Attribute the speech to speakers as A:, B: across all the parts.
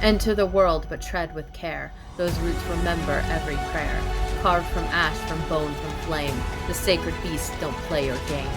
A: Enter the world, but tread with care. Those roots remember every prayer. Carved from ash, from bone, from flame. The sacred beasts don't play or game.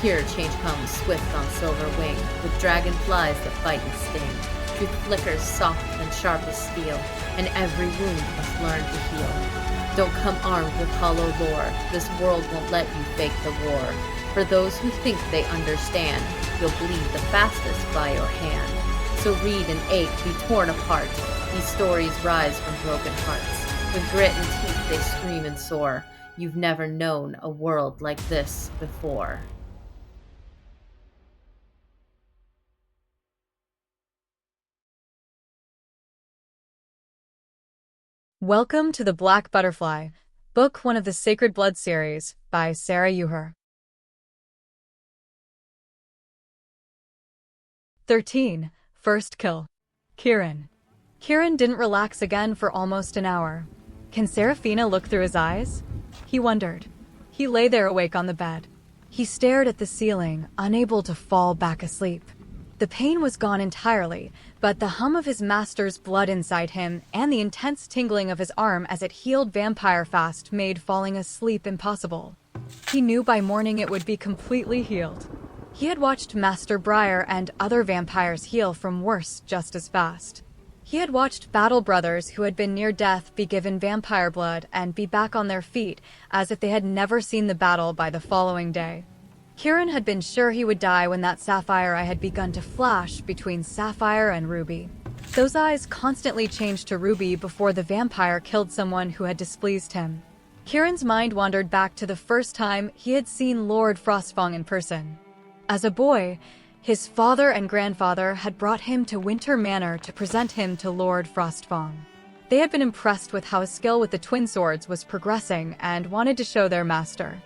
A: Here change comes, swift on silver wing, with dragonflies that bite and sting. Truth flickers soft and sharp as steel, and every wound must learn to heal. Don't come armed with hollow lore. This world won't let you fake the war. For those who think they understand, you'll bleed the fastest by your hand. So read and ache, be torn apart. These stories rise from broken hearts. With grit and teeth they scream and soar. You've never known a world like this before.
B: Welcome to The Black Butterfly, Book 1 of the Sacred Blood series by Sarah Yuher. 13. First Kill. Kieran. Kieran didn't relax again for almost an hour. Can Serafina look through his eyes? He wondered. He lay there awake on the bed. He stared at the ceiling, unable to fall back asleep. The pain was gone entirely, but the hum of his master's blood inside him and the intense tingling of his arm as it healed vampire fast made falling asleep impossible. He knew by morning it would be completely healed. He had watched Master Briar and other vampires heal from worse just as fast. He had watched battle brothers who had been near death be given vampire blood and be back on their feet as if they had never seen the battle by the following day. Kieran had been sure he would die when that sapphire eye had begun to flash between Sapphire and Ruby. Those eyes constantly changed to Ruby before the vampire killed someone who had displeased him. Kieran's mind wandered back to the first time he had seen Lord Frostfang in person. As a boy, his father and grandfather had brought him to Winter Manor to present him to Lord Frostfang. They had been impressed with how his skill with the twin swords was progressing and wanted to show their master.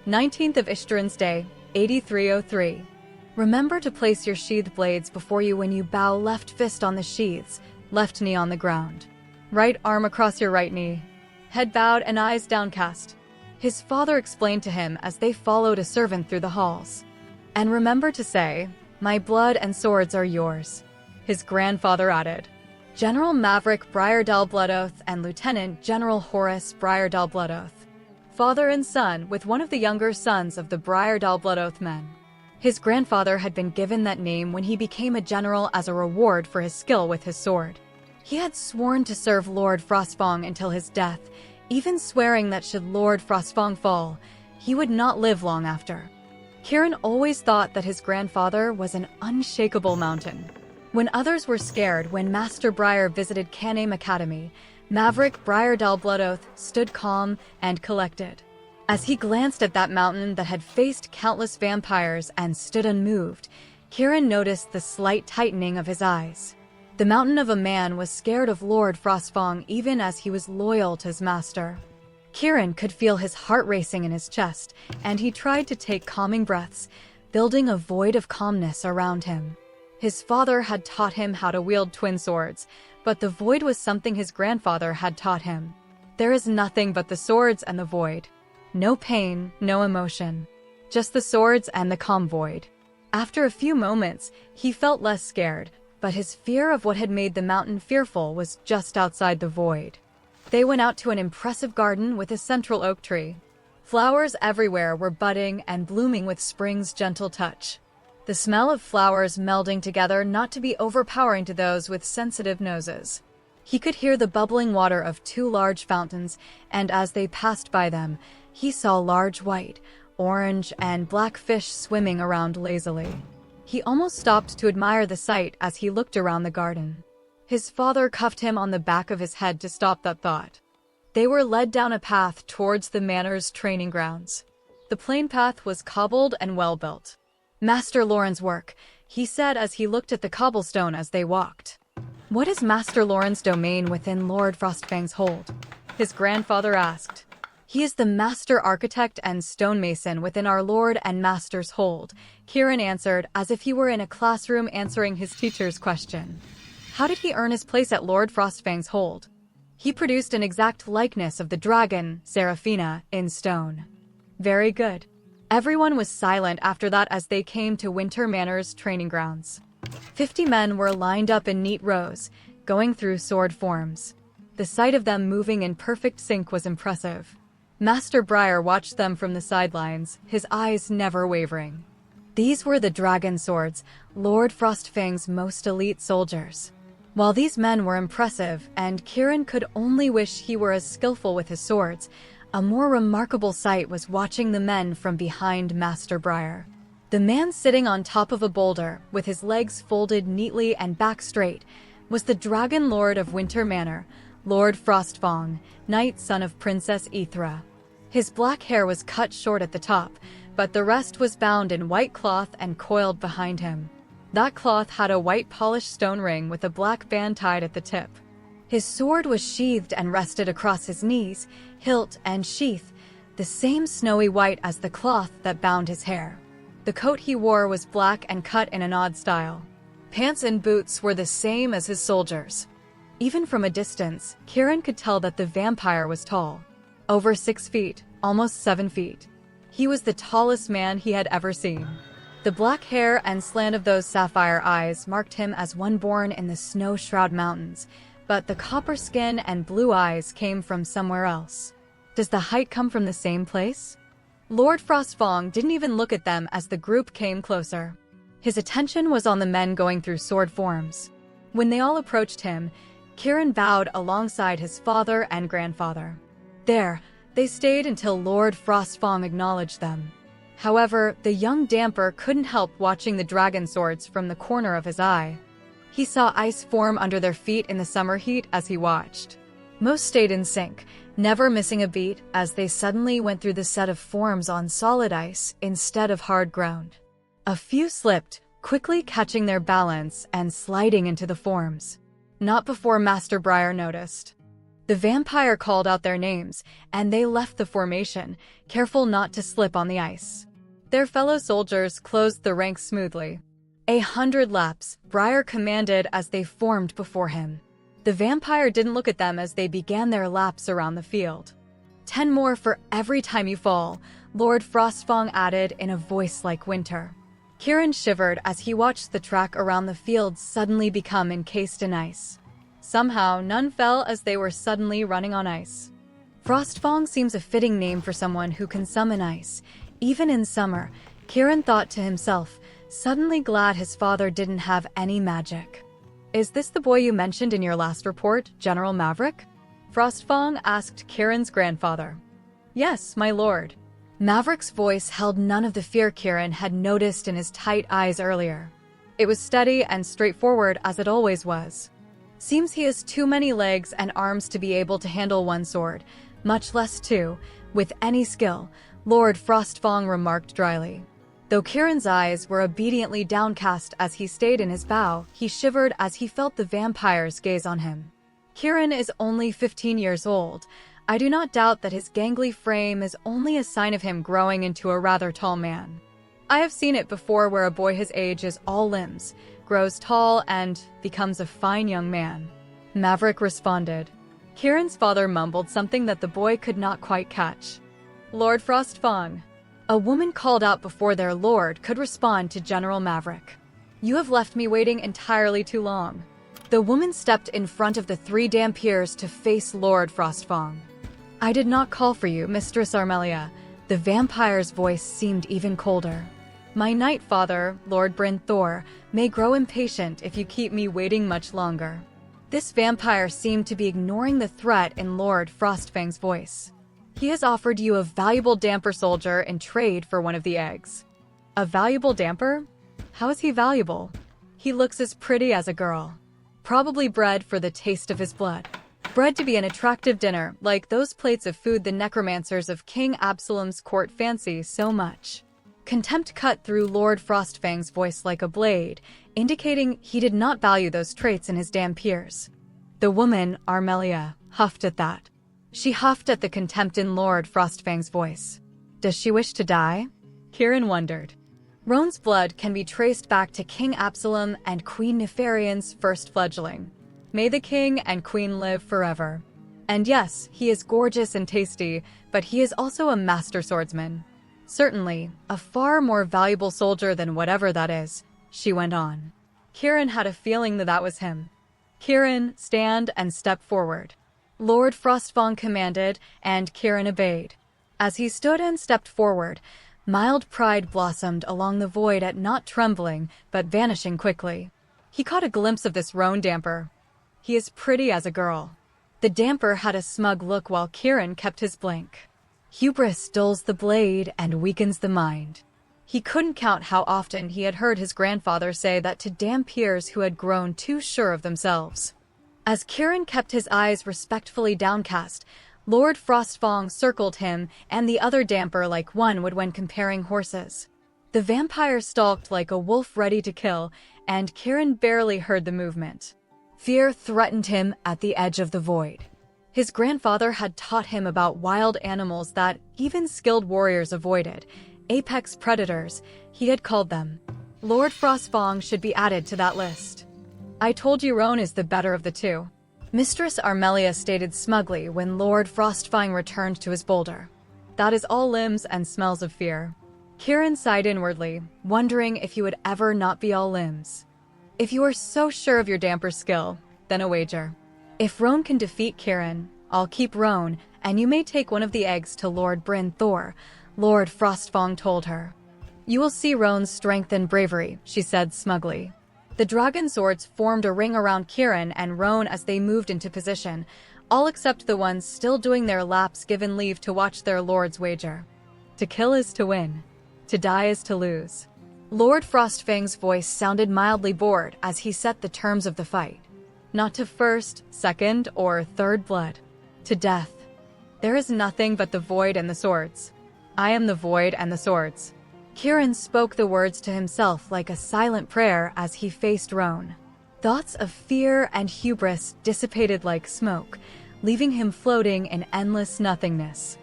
B: 19th of Ishtaran's Day, 8303. Remember to place your sheathed blades before you when you bow left fist on the sheaths, left knee on the ground. Right arm across your right knee. Head bowed and eyes downcast. His father explained to him as they followed a servant through the halls. And remember to say, "My blood and swords are yours," his grandfather added. General Maverick Briardal Bloodoath and Lieutenant General Horace Briardal Bloodoath. Father and son with one of the younger sons of the Briardal Bloodoath men. His grandfather had been given that name when he became a general as a reward for his skill with his sword. He had sworn to serve Lord Frostfang until his death, even swearing that should Lord Frostfang fall, he would not live long after. Kieran always thought that his grandfather was an unshakable mountain. When others were scared when Master Briar visited Caname Academy, Maverick Briardal Bloodoath stood calm and collected. As he glanced at that mountain that had faced countless vampires and stood unmoved, Kieran noticed the slight tightening of his eyes. The mountain of a man was scared of Lord Frostfang even as he was loyal to his master. Kieran could feel his heart racing in his chest, and he tried to take calming breaths, building a void of calmness around him. His father had taught him how to wield twin swords, but the void was something his grandfather had taught him. There is nothing but the swords and the void. No pain, no emotion. Just the swords and the calm void. After a few moments, he felt less scared, but his fear of what had made the mountain fearful was just outside the void. They went out to an impressive garden with a central oak tree. Flowers everywhere were budding and blooming with spring's gentle touch. The smell of flowers melding together not to be overpowering to those with sensitive noses. He could hear the bubbling water of two large fountains, and as they passed by them, he saw large white, orange, and black fish swimming around lazily. He almost stopped to admire the sight as he looked around the garden. His father cuffed him on the back of his head to stop that thought. They were led down a path towards the manor's training grounds. The plain path was cobbled and well-built. "Master Lauren's work," he said as he looked at the cobblestone as they walked. "What is Master Lauren's domain within Lord Frostfang's hold?" his grandfather asked. "He is the master architect and stonemason within our Lord and Master's hold," Kieran answered as if he were in a classroom answering his teacher's question. How did he earn his place at Lord Frostfang's hold? He produced an exact likeness of the dragon, Serafina, in stone. Very good. Everyone was silent after that as they came to Winter Manor's training grounds. 50 men were lined up in neat rows, going through sword forms. The sight of them moving in perfect sync was impressive. Master Briar watched them from the sidelines, his eyes never wavering. These were the dragon swords, Lord Frostfang's most elite soldiers. While these men were impressive, and Kieran could only wish he were as skillful with his swords, a more remarkable sight was watching the men from behind Master Briar. The man sitting on top of a boulder, with his legs folded neatly and back straight, was the Dragon Lord of Winter Manor, Lord Frostfang, Knight son of Princess Ithra. His black hair was cut short at the top, but the rest was bound in white cloth and coiled behind him. That cloth had a white polished stone ring with a black band tied at the tip. His sword was sheathed and rested across his knees, hilt and sheath, the same snowy white as the cloth that bound his hair. The coat he wore was black and cut in an odd style. Pants and boots were the same as his soldiers. Even from a distance, Kieran could tell that the vampire was tall. Over 6 feet, almost 7 feet. He was the tallest man he had ever seen. The black hair and slant of those sapphire eyes marked him as one born in the snow-shroud mountains, but the copper skin and blue eyes came from somewhere else. Does the height come from the same place? Lord Frostfang didn't even look at them as the group came closer. His attention was on the men going through sword forms. When they all approached him, Kieran bowed alongside his father and grandfather. There, they stayed until Lord Frostfang acknowledged them. However, the young damper couldn't help watching the dragon swords from the corner of his eye. He saw ice form under their feet in the summer heat as he watched. Most stayed in sync, never missing a beat as they suddenly went through the set of forms on solid ice instead of hard ground. A few slipped, quickly catching their balance and sliding into the forms. Not before Master Briar noticed. The vampire called out their names, and they left the formation, careful not to slip on the ice. Their fellow soldiers closed the ranks smoothly. 100 laps, Briar commanded as they formed before him. The vampire didn't look at them as they began their laps around the field. 10 more for every time you fall, Lord Frostfang added in a voice like winter. Kieran shivered as he watched the track around the field suddenly become encased in ice. Somehow, none fell as they were suddenly running on ice. Frostfang seems a fitting name for someone who can summon ice. Even in summer, Kieran thought to himself, suddenly glad his father didn't have any magic. Is this the boy you mentioned in your last report, General Maverick? Frostfang asked Kieran's grandfather. Yes, my lord. Maverick's voice held none of the fear Kieran had noticed in his tight eyes earlier. It was steady and straightforward as it always was. Seems he has too many legs and arms to be able to handle one sword, much less two, with any skill, Lord Frostfang remarked dryly. Though Kieran's eyes were obediently downcast as he stayed in his bow, he shivered as he felt the vampire's gaze on him. Kieran is only 15 years old. I do not doubt that his gangly frame is only a sign of him growing into a rather tall man. I have seen it before where a boy his age is all limbs, grows tall, and becomes a fine young man. Maverick responded. Kieran's father mumbled something that the boy could not quite catch. Lord Frostfang. A woman called out before their lord could respond to General Maverick. You have left me waiting entirely too long. The woman stepped in front of the 3 Dampiers to face Lord Frostfang. I did not call for you, Mistress Armelia. The vampire's voice seemed even colder. My knight father, Lord Bryn Thor, may grow impatient if you keep me waiting much longer. This vampire seemed to be ignoring the threat in Lord Frostfang's voice. He has offered you a valuable damper soldier in trade for one of the eggs. A valuable damper? How is he valuable? He looks as pretty as a girl. Probably bred for the taste of his blood. Bred to be an attractive dinner, like those plates of food the necromancers of King Absalom's court fancy so much. Contempt cut through Lord Frostfang's voice like a blade, indicating he did not value those traits in his Dampiers. The woman, Armelia, huffed at that. She huffed at the contempt in Lord Frostfang's voice. Does she wish to die? Kieran wondered. Roan's blood can be traced back to King Absalom and Queen Nefarian's first fledgling. May the king and queen live forever. And yes, he is gorgeous and tasty, but he is also a master swordsman. Certainly, a far more valuable soldier than whatever that is, she went on. Kieran had a feeling that was him. Kieran, stand and step forward. Lord Frostfang commanded, and Kieran obeyed. As he stood and stepped forward, mild pride blossomed along the void at not trembling, but vanishing quickly. He caught a glimpse of this roan damper. He is pretty as a girl. The damper had a smug look while Kieran kept his blank. Hubris dulls the blade and weakens the mind. He couldn't count how often he had heard his grandfather say that to dampiers who had grown too sure of themselves. As Kieran kept his eyes respectfully downcast, Lord Frostfang circled him and the other damper like one would when comparing horses. The vampire stalked like a wolf ready to kill, and Kieran barely heard the movement. Fear threatened him at the edge of the void. His grandfather had taught him about wild animals that even skilled warriors avoided. Apex predators, he had called them. Lord Frostfang should be added to that list. I told you Roan is the better of the two, Mistress Armelia stated smugly when Lord Frostfang returned to his boulder. That is all limbs and smells of fear. Kieran sighed inwardly, wondering if he would ever not be all limbs. If you are so sure of your damper skill, then a wager. If Roan can defeat Kieran, I'll keep Roan, and you may take one of the eggs to Lord Bryn Thor, Lord Frostfang told her. You will see Roan's strength and bravery, she said smugly. The dragon swords formed a ring around Kieran and Roan as they moved into position, all except the ones still doing their laps given leave to watch their lords wager. To kill is to win. To die is to lose. Lord Frostfang's voice sounded mildly bored as he set the terms of the fight. Not to first, second, or third blood. To death. There is nothing but the void and the swords. I am the void and the swords. Kieran spoke the words to himself like a silent prayer as he faced Roan. Thoughts of fear and hubris dissipated like smoke, leaving him floating in endless nothingness.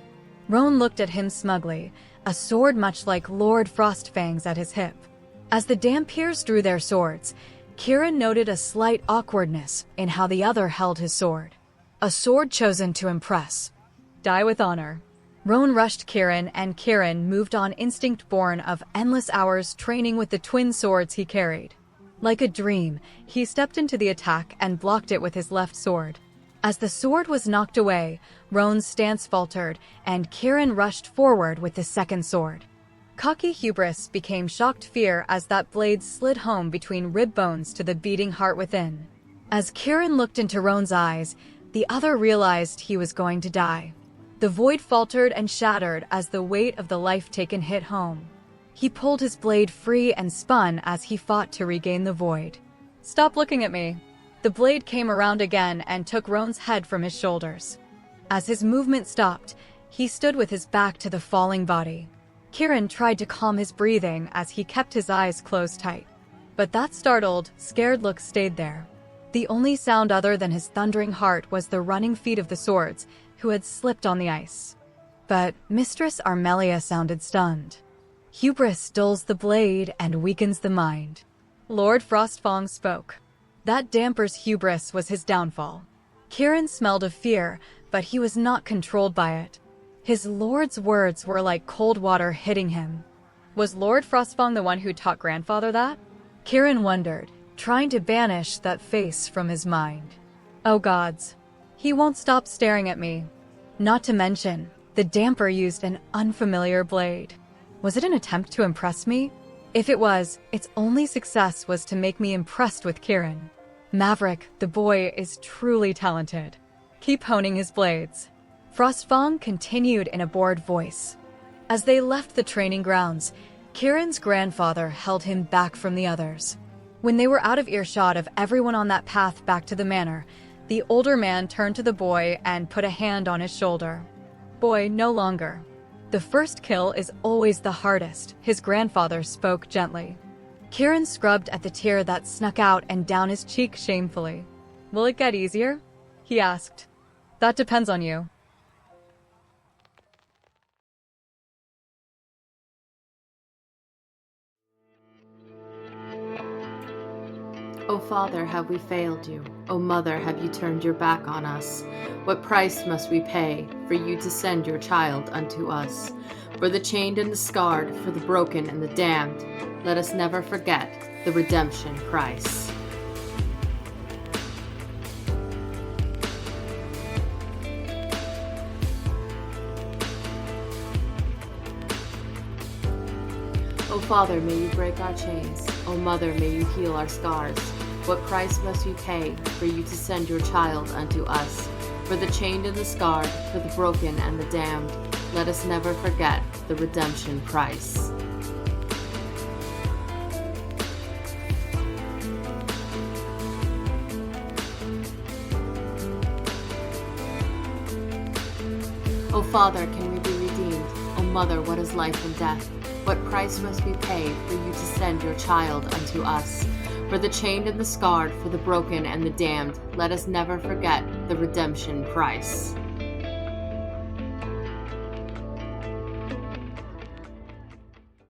B: Roan looked at him smugly, a sword much like Lord Frostfang's at his hip. As the Dampiers drew their swords, Kieran noted a slight awkwardness in how the other held his sword. A sword chosen to impress. Die with honor. Roan rushed Kieran, and Kieran moved on instinct born of endless hours training with the twin swords he carried. Like a dream, he stepped into the attack and blocked it with his left sword. As the sword was knocked away, Roan's stance faltered, and Kieran rushed forward with the second sword. Cocky hubris became shocked fear as that blade slid home between rib bones to the beating heart within. As Kieran looked into Roan's eyes, the other realized he was going to die. The void faltered and shattered as the weight of the life-taken hit home. He pulled his blade free and spun as he fought to regain the void. Stop looking at me. The blade came around again and took Roan's head from his shoulders. As his movement stopped, he stood with his back to the falling body. Kieran tried to calm his breathing as he kept his eyes closed tight. But that startled, scared look stayed there. The only sound other than his thundering heart was the running feet of the swords, who had slipped on the ice. But Mistress Armelia sounded stunned. Hubris dulls the blade and weakens the mind. Lord Frostfang spoke. That damper's hubris was his downfall. Kieran smelled of fear, but he was not controlled by it. His lord's words were like cold water hitting him. Was Lord Frostfang the one who taught grandfather that? Kieran wondered, trying to banish that face from his mind. Oh gods. He won't stop staring at me. Not to mention, the damper used an unfamiliar blade. Was it an attempt to impress me? If it was, its only success was to make me impressed with Kieran. Maverick, the boy, is truly talented. Keep honing his blades. Frostfang continued in a bored voice. As they left the training grounds, Kieran's grandfather held him back from the others. When they were out of earshot of everyone on that path back to the manor, the older man turned to the boy and put a hand on his shoulder. Boy, no longer. The first kill is always the hardest, his grandfather spoke gently. Kieran scrubbed at the tear that snuck out and down his cheek shamefully. Will it get easier? He asked. That depends on you.
A: O Father, have we failed you? O Mother, have you turned your back on us? What price must we pay for you to send your child unto us? For the chained and the scarred, for the broken and the damned, let us never forget the redemption price. O Father, may you break our chains. O Mother, may you heal our scars. What price must we pay for you to send your child unto us? For the chained and the scarred, for the broken and the damned, let us never forget the redemption price. O Father, can we be redeemed? O Mother, what is life and death? What price must we pay for you to send your child unto us? For the chained and the scarred, for the broken and the damned, let us never forget the redemption price.